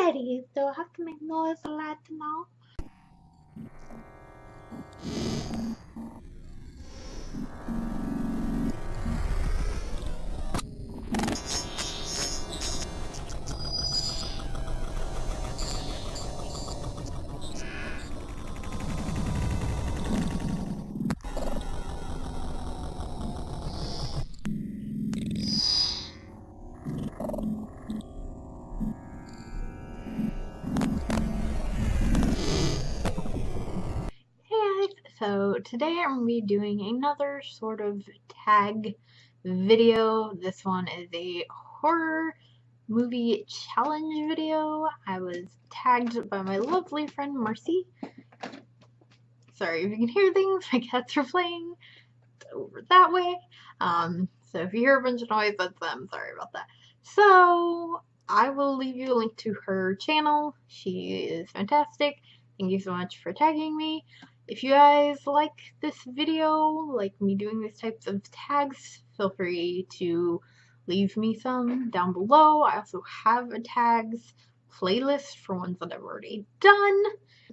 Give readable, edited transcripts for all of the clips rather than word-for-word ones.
Alrighty, so I have to make noise a lot now. Hey guys, so today I'm going to be doing another sort of tag video. This one is a horror movie challenge video. I was tagged by my lovely friend Marcy. Sorry if you can hear things, my cats are playing over that way. So if you hear a bunch of noise, that's them. Sorry about that. So I will leave you a link to her channel. She is fantastic. Thank you so much for tagging me. If you guys like this video, like me doing these types of tags, feel free to leave me some down below. I also have a tags playlist for ones that I've already done.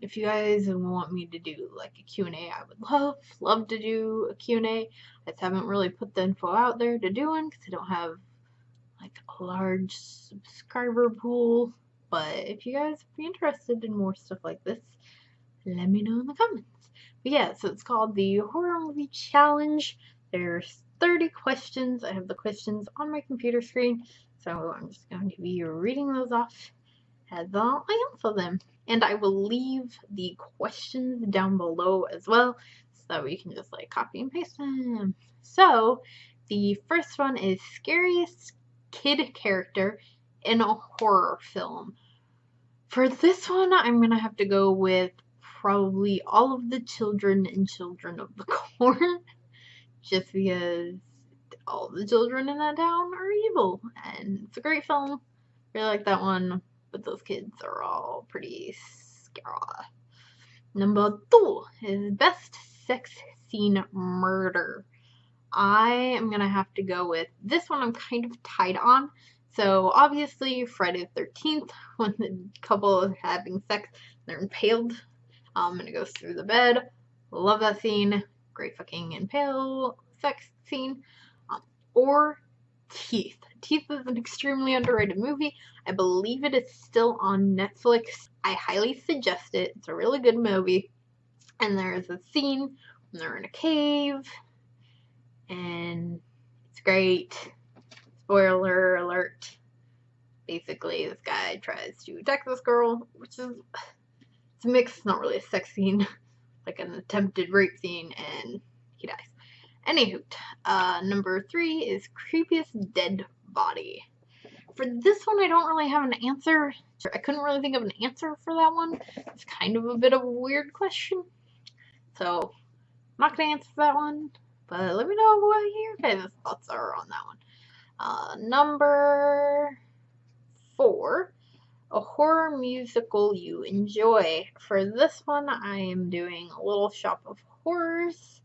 If you guys want me to do like a Q&A, I would love to do a Q&A. I just haven't really put the info out there to do one because I don't have like a large subscriber pool. But if you guys would be interested in more stuff like this, let me know in the comments. But yeah, so it's called the Horror Movie Challenge. There's 30 questions. I have the questions on my computer screen, so I'm just going to be reading those off as I answer them. And I will leave the questions down below as well, so that we can just like copy and paste them. So the first one is scariest kid character in a horror film. For this one, I'm gonna have to go with probably all of the children in Children of the Corn, just because all the children in that town are evil, and it's a great film. Really like that one, but those kids are all pretty scary. Number 2 is best sex scene murder. I am gonna have to go with this one. I'm kind of tied on. So obviously Friday the 13th, when the couple is having sex, they're impaled, and it goes through the bed. Love that scene. Great fucking impale sex scene. Or Teeth. Teeth is an extremely underrated movie. I believe it is still on Netflix. I highly suggest it. It's a really good movie. And there's a scene when they're in a cave, and it's great. Spoiler alert. Basically, this guy tries to attack this girl, which is, it's a mix. It's not really a sex scene, like an attempted rape scene, and he dies. Anywho, number 3 is creepiest dead body. For this one, I don't really have an answer. I couldn't really think of an answer for that one. It's kind of a bit of a weird question. So, I'm not going to answer that one, but let me know what your guys' thoughts are on that one. Number 4, a horror musical you enjoy. For this one, I am doing Little Shop of Horrors.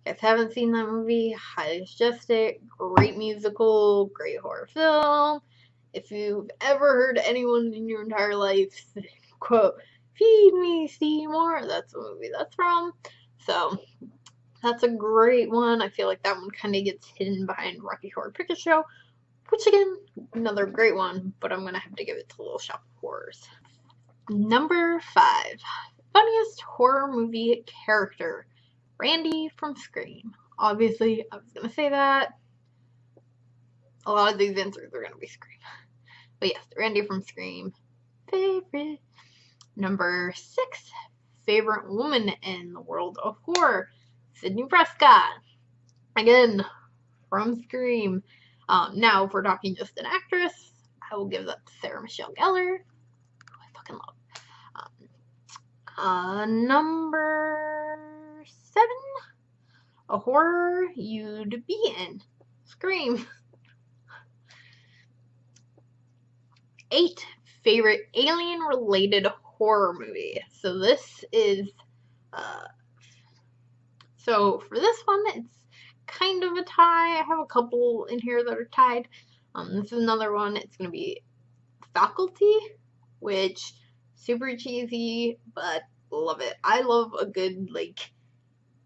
If you guys haven't seen that movie, highly suggest it. Great musical, great horror film. If you've ever heard anyone in your entire life quote, "Feed me, Seymour," that's the movie that's from. So that's a great one. I feel like that one kind of gets hidden behind Rocky Horror Picture Show, which again, another great one, but I'm gonna have to give it to Little Shop of Horrors. Number 5, funniest horror movie character. Randy from Scream. Obviously, I was gonna say that. A lot of these answers are gonna be Scream. But yes, Randy from Scream. Favorite. Number 6, favorite woman in the world of horror. Sidney Prescott. Again, from Scream. Now, if we're talking just an actress, I will give that to Sarah Michelle Gellar, who I fucking love. Number 7, a horror you'd be in. Scream. 8, favorite alien-related horror movie. So this is, so for this one, it's kind of a tie. I have a couple in here that are tied. This is another one. It's going to be Faculty which super cheesy, but love it. I love a good like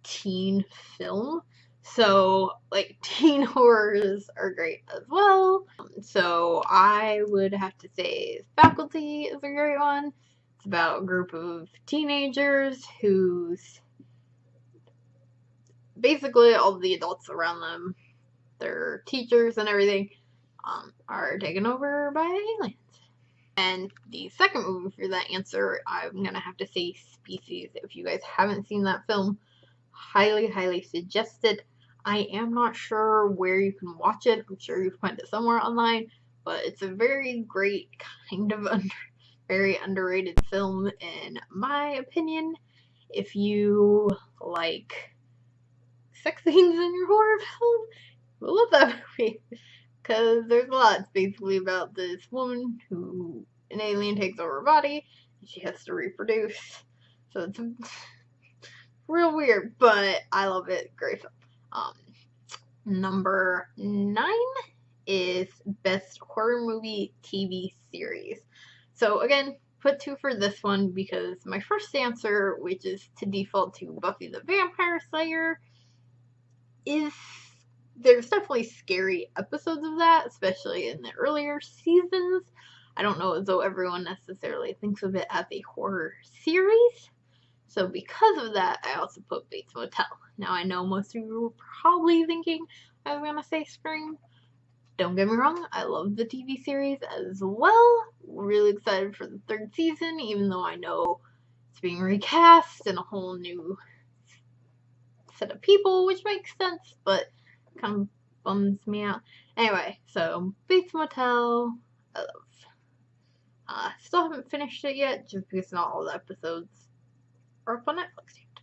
teen film. So like teen horrors are great as well. So I would have to say Faculty is a great one. It's about a group of teenagers who's basically all the adults around them, their teachers and everything, are taken over by aliens. And the second movie for that answer, I'm gonna have to say Species. If you guys haven't seen that film, highly, highly suggest it. I am not sure where you can watch it. I'm sure you can find it somewhere online, but it's a very great kind of very underrated film in my opinion. If you like sex scenes in your horror film, you'll love that movie. Because there's a lot. It's basically about this woman who an alien takes over her body and she has to reproduce. So it's real weird, but I love it. Great film. Number 9 is Best Horror Movie TV Series. So again, put 2 for this one because my first answer, which is to default to Buffy the Vampire Slayer, is there's definitely scary episodes of that, especially in the earlier seasons. I don't know as though everyone necessarily thinks of it as a horror series. So because of that, I also put Bates Motel. Now I know most of you were probably thinking I was gonna say Scream. Don't get me wrong, I love the TV series as well. Really excited for the 3rd season, even though I know it's being recast and a whole new set of people, which makes sense, but kind of bums me out. Anyway, so Bates Motel, I love. Still haven't finished it yet, just because not all the episodes are up on Netflix yet.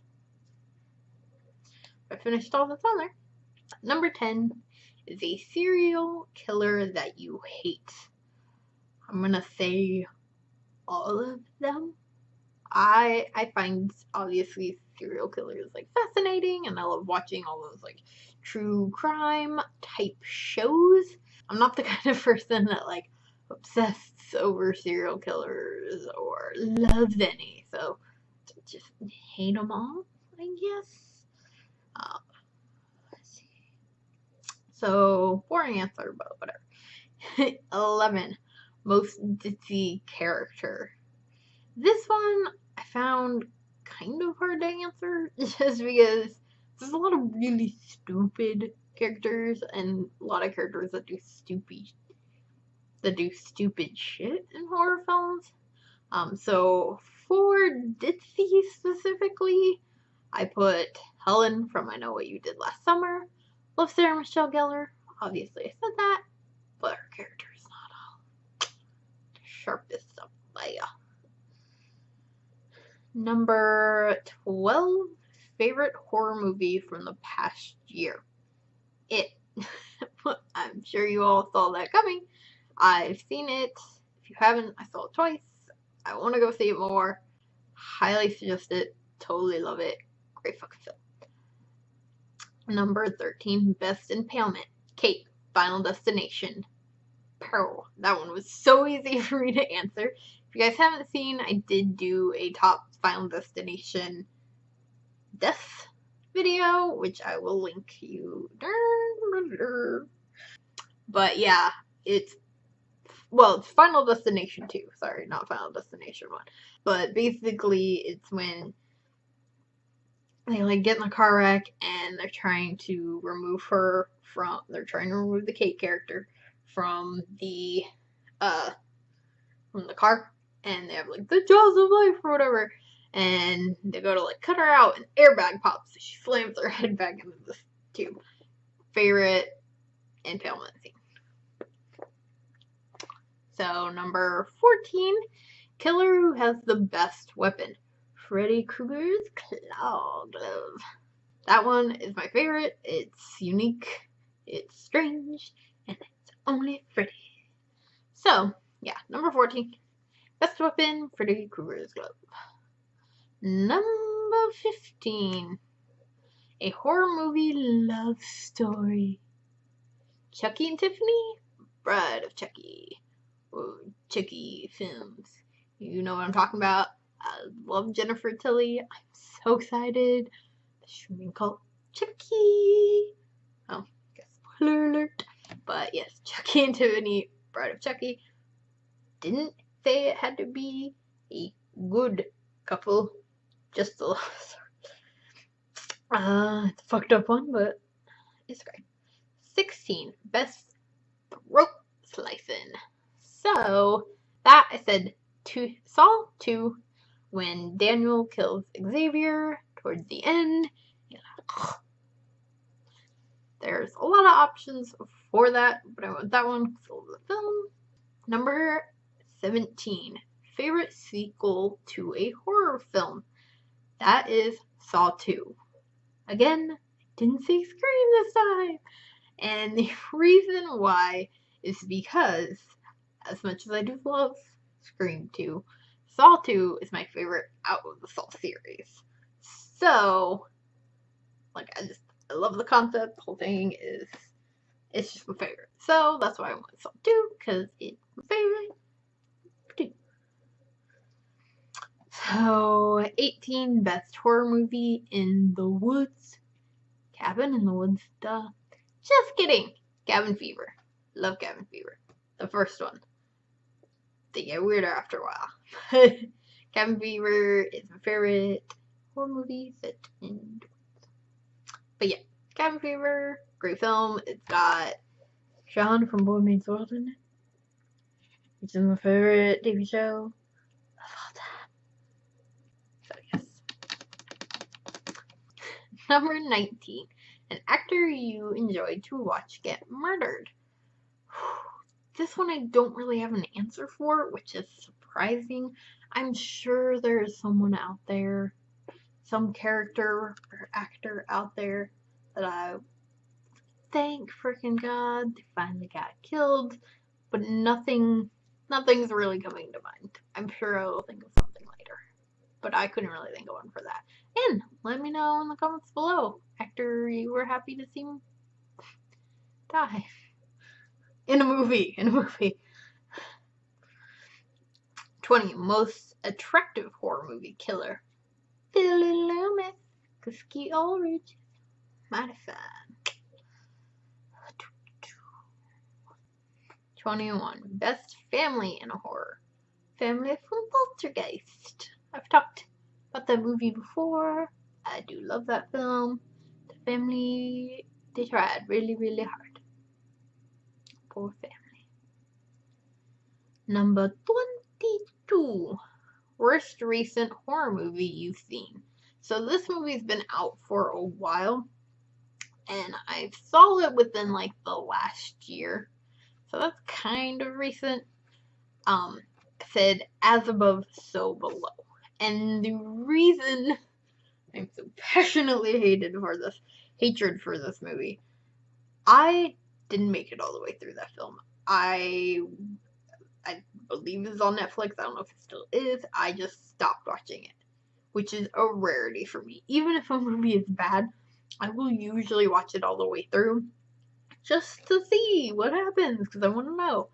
I finished all that's on there. Number 10 is a serial killer that you hate. I'm gonna say all of them. I find obviously serial killers like fascinating, and I love watching all those like true crime type shows. I'm not the kind of person that like obsesses over serial killers or loves any, so just hate them all, I guess. Let's see. So boring answer, but whatever. 11. Most ditzy character. This one I found kind of hard to answer just because there's a lot of really stupid characters and a lot of characters that do stupid shit in horror films. So for ditzy specifically, I put Helen from I Know What You Did Last Summer. Love Sarah Michelle Gellar. Obviously I said that, but her character is not all the sharpest of fire. Number 12, favorite horror movie from the past year. It. I'm sure you all saw that coming. I've seen it. If you haven't, I saw it twice. I want to go see it more. Highly suggest it. Totally love it. Great fucking film. Number 13, Best Impalement. Kate, Final Destination. Pearl. That one was so easy for me to answer. If you guys haven't seen, I did do a top Final Destination death video, which I will link you. But yeah, it's Final Destination 2. Sorry, not Final Destination 1. But basically, it's when they like get in a car wreck and they're trying to remove the Kate character from the car, and they have like the jaws of life or whatever, and they go to like cut her out, and airbag pops, so she slams her head back into the tube. Favorite impalement scene. So number 14, killer who has the best weapon. Freddy Krueger's claw glove. That one is my favorite. It's unique, it's strange, and it's only Freddy. So yeah, number 14. Best weapon, Freddy Krueger's glove. Number 15. A horror movie love story. Chucky and Tiffany, Bride of Chucky. Or Chucky films. You know what I'm talking about. I love Jennifer Tilly. I'm so excited. The streaming called Chucky. Oh, I guess spoiler alert. But yes, Chucky and Tiffany, Bride of Chucky. Didn't say it had to be a good couple. Just a it's a fucked up one, but it's great. 16, best throat slicing. So that I said Saw 2, when Daniel kills Xavier towards the end. There's a lot of options for that, but I went that one because of the film. Number 17, favorite sequel to a horror film. That is Saw 2. Again, didn't say Scream this time. And the reason why is because, as much as I do love Scream 2, Saw 2 is my favorite out of the Saw series. So, like, I love the concept. The whole thing it's just my favorite. So that's why I went Saw 2, because it's my favorite. So, 18, best horror movie in the woods. Cabin in the Woods, duh. Just kidding. Cabin Fever. Love Cabin Fever. The first one. They get weirder after a while. Cabin Fever is my favorite horror movie set in the woods. But yeah, Cabin Fever, great film. It's got Sean from Boy Meets World in it, which is my favorite TV show of all time. So yes. Number 19. An actor you enjoyed to watch get murdered. This one I don't really have an answer for, which is surprising. I'm sure there is someone out there, some character or actor out there that I thank freaking God they finally got killed, but nothing's really coming to mind. I'm sure I will think of something later, but I couldn't really think of one for that. And let me know in the comments below, actor you were happy to see him die in a movie. 20, most attractive horror movie killer. Billy Loomis, Cookie Ulrich, mighty fine. 21, best family in a horror. Family from Poltergeist. I've talked about that movie before. I do love that film. The family, they tried really, really hard. Poor family. Number 22, worst recent horror movie you've seen. So this movie's been out for a while, and I saw it within like the last year. So that's kind of recent. Said As Above, So Below. And the reason I'm so passionately hatred for this movie, I didn't make it all the way through that film. I believe it's on Netflix. I don't know if it still is. I just stopped watching it, which is a rarity for me. Even if a movie is bad, I will usually watch it all the way through just to see what happens, because I want to know.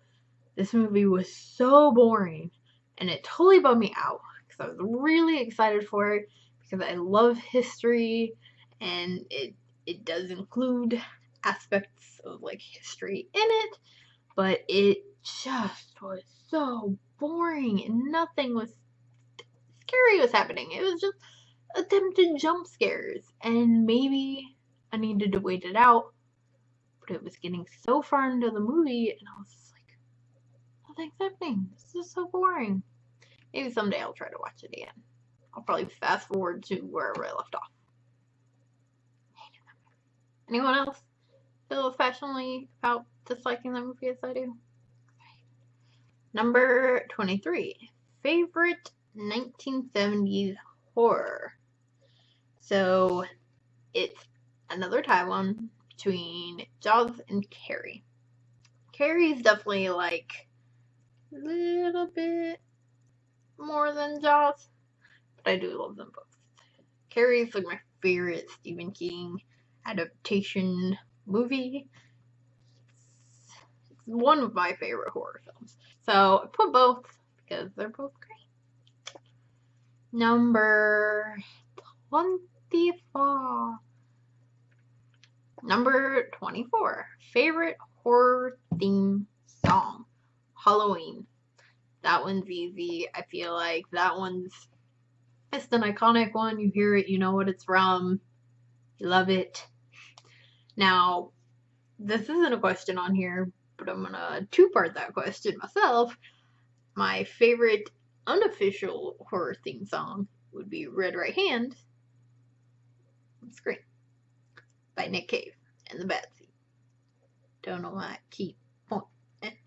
This movie was so boring, and it totally bummed me out, because I was really excited for it, because I love history, and it does include aspects of like history in it, but it just was so boring, and nothing was scary was happening. It was just attempted jump scares, and maybe I needed to wait it out, but it was getting so far into the movie, and I was just like, nothing's happening. This is so boring. Maybe someday I'll try to watch it again. I'll probably fast forward to wherever I left off. Anyone else feel as passionately about disliking that movie as I do? Number 23, favorite 1970s horror. So it's another tie one between Jaws and Carrie. Carrie's definitely like a little bit more than Jaws, but I do love them both. Carrie's like my favorite Stephen King adaptation movie. It's one of my favorite horror films. So I put both because they're both great. Number 24. Number 24. Favorite horror theme song? Halloween. That one's easy. I feel like that one's just an iconic one. You hear it, you know what it's from. You love it. Now, this isn't a question on here, but I'm gonna two-part that question myself. My favorite unofficial horror theme song would be Red Right Hand on Scream by Nick Cave and the Bad Seed. Don't know why I keep pointing at me.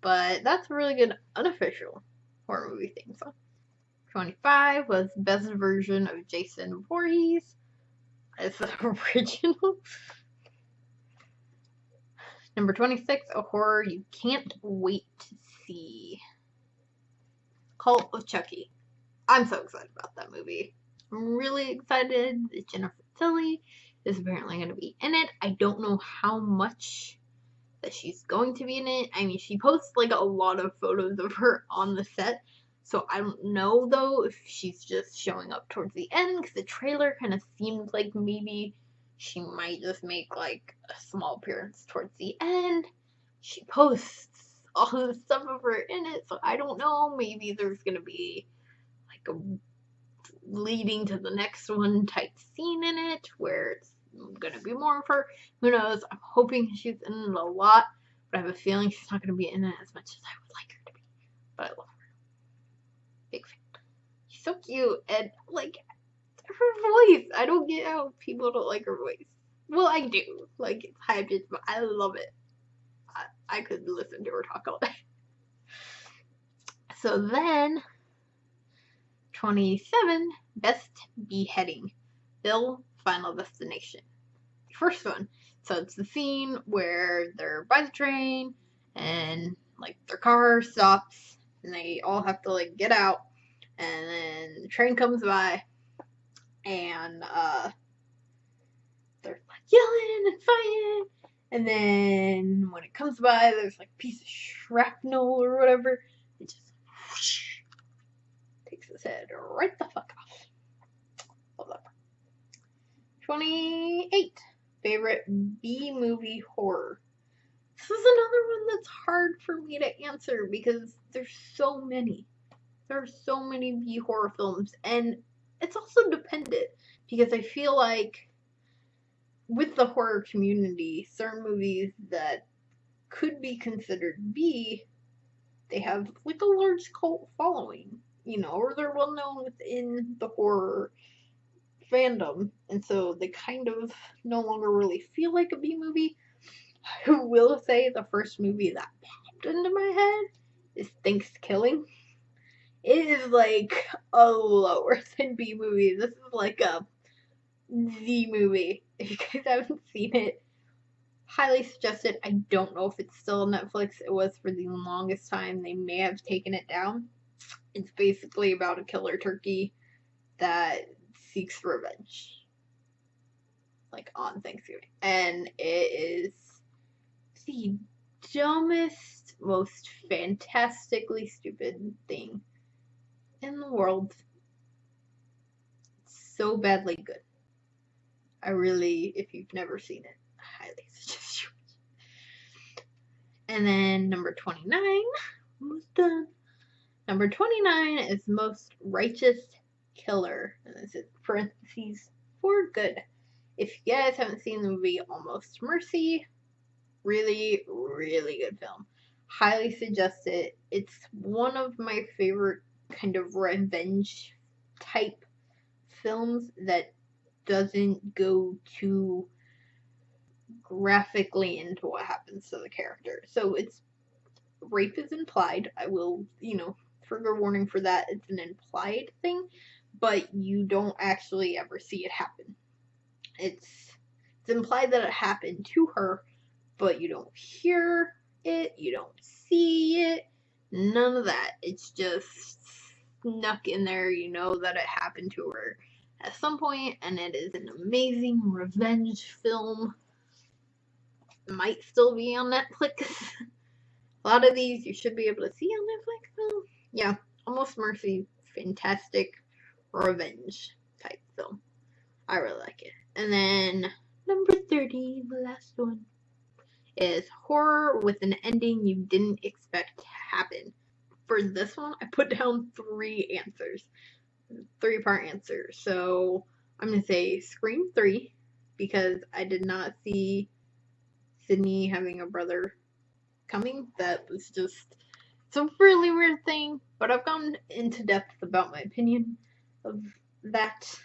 But that's a really good unofficial horror movie theme song. 25 was Best Version of Jason Voorhees. It's the original. Number 26, a horror you can't wait to see. Cult of Chucky. I'm so excited about that movie. I'm really excited that Jennifer Tilly is apparently going to be in it. I don't know how much that she's going to be in it. I mean, she posts like a lot of photos of her on the set. So I don't know though if she's just showing up towards the end, because the trailer kind of seemed like maybe she might just make like a small appearance towards the end. She posts all the stuff of her in it, so I don't know. Maybe there's gonna be like a leading to the next one type scene in it where it's gonna be more of her. Who knows? I'm hoping she's in it a lot, but I have a feeling she's not gonna be in it as much as I would like her to be. But I love her. Big fan. She's so cute, and like her voice. I don't get how people don't like her voice. Well, I do. Like, it's high pitched, but I love it. I could listen to her talk all day. So then, 27, Best Beheading. Bill, Final Destination. First one. So it's the scene where they're by the train and like their car stops and they all have to like get out, and then the train comes by and they're like yelling and fighting, and then when it comes by there's like a piece of shrapnel or whatever. It just whoosh, takes his head right the fuck off. Love that part. 28. Favorite B-movie horror. This is another one that's hard for me to answer because there's so many. There are so many B horror films, and it's also dependent because I feel like with the horror community, certain movies that could be considered B, they have like a large cult following, you know, or they're well known within the horror fandom, and so they kind of no longer really feel like a B movie. I will say the first movie that popped into my head is Thanksgiving. It is like a lower than B movie. This is like a Z movie. If you guys haven't seen it, highly suggest it. I don't know if it's still on Netflix. It was for the longest time. They may have taken it down. It's basically about a killer turkey that seeks revenge, like on Thanksgiving, and it is the dumbest, most fantastically stupid thing in the world. It's so badly good. I really, if you've never seen it, I highly suggest you watch it. And then number 29, almost done. Number 29 is Most Righteous Killer, and this is parentheses for good. If you guys haven't seen the movie Almost Mercy, really, really good film. Highly suggest it. It's one of my favorite kind of revenge type films that doesn't go too graphically into what happens to the character. So it's rape is implied. I will, trigger warning for that. It's an implied thing, but you don't actually ever see it happen. It's implied that it happened to her, but you don't hear it, you don't see it, none of that. It's just snuck in there. You know that it happened to her at some point, and it is an amazing revenge film. It might still be on Netflix. A lot of these you should be able to see on Netflix though. Yeah, Almost Mercy, fantastic revenge type film. I really like it. And then number 30, the last one, is horror with an ending you didn't expect to happen. For this one, I put down 3 answers. 3-part answer. So I'm going to say Scream 3, because I did not see Sydney having a brother coming. That was just, it's a really weird thing, but I've gone into depth about my opinion of that.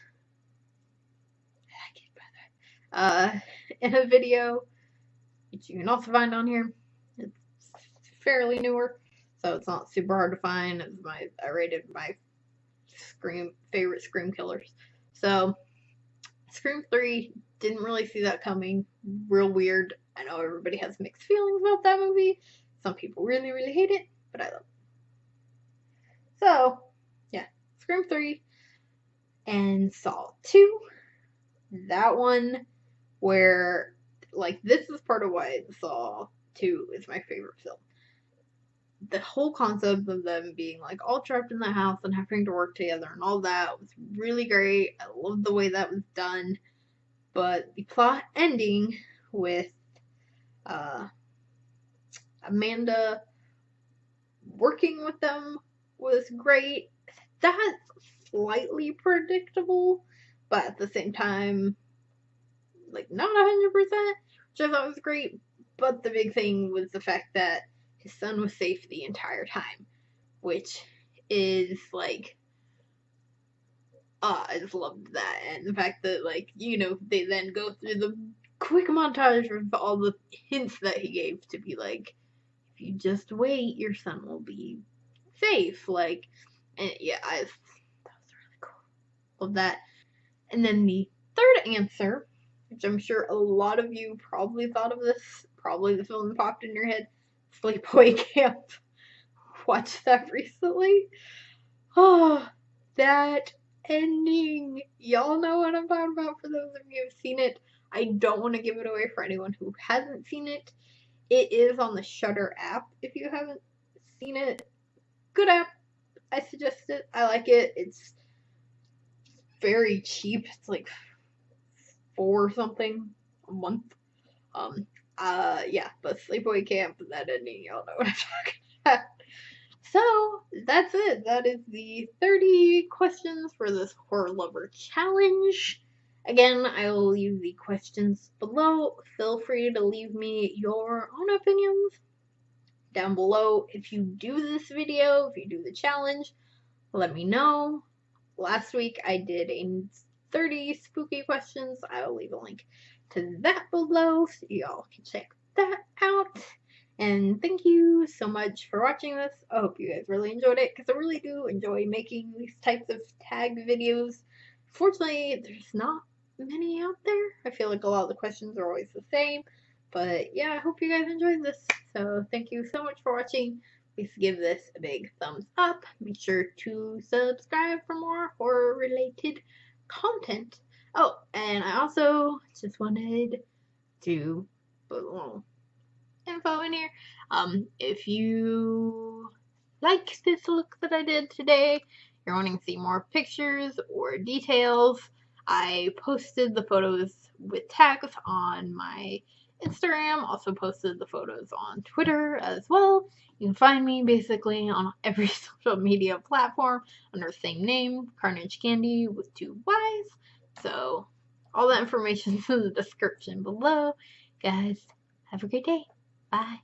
In a video, which you can also find on here. It's fairly newer, so it's not super hard to find. I rated my favorite Scream killers. So Scream 3, didn't really see that coming. Real weird. I know everybody has mixed feelings about that movie. Some people really, really hate it, but I love it. So, yeah, Scream 3 and Saw 2. That one where, like, this is part of why Saw 2 is my favorite film. The whole concept of them being, like, all trapped in the house and having to work together and all that was really great. I loved the way that was done. But the plot ending with Amanda working with them was great. That's slightly predictable, but at the same time, like, not 100%, which I thought was great. But the big thing was the fact that his son was safe the entire time, which is, like, I just loved that. And the fact that, like, you know, they then go through the quick montage of all the hints that he gave to be like, if you just wait, your son will be safe. Like, and yeah, that was really cool. Love that. And then the third answer, which I'm sure a lot of you probably thought of this, probably the film popped in your head, Sleepaway Camp. Watched that recently. Oh, that ending. Y'all know what I'm talking about for those of you who've seen it. I don't want to give it away for anyone who hasn't seen it. It is on the Shudder app if you haven't seen it. Good app. I suggest it. I like it. It's very cheap. It's like $4 something a month. Yeah, but Sleepaway Camp, that ending, y'all know what I'm talking about. So, that's it. That is the 30 questions for this Horror Lover Challenge. Again, I will leave the questions below. Feel free to leave me your own opinions down below. If you do this video, if you do the challenge, let me know. Last week I did a 30 spooky questions. I will leave a link to that below so y'all can check that out. And thank you so much for watching this. I hope you guys really enjoyed it, because I really do enjoy making these types of tag videos. Fortunately, there's not many out there. I feel like a lot of the questions are always the same. But yeah, I hope you guys enjoyed this. So thank you so much for watching. Please give this a big thumbs up. Make sure to subscribe for more horror-related content. Oh, and I also just wanted to put a little info in here. If you like this look that I did today, you're wanting to see more pictures or details, I posted the photos with tags on my Instagram, also posted the photos on Twitter as well. You can find me basically on every social media platform under the same name, CarnageCandyy with 2 Y's. So all that information is in the description below. Guys, have a great day. Bye.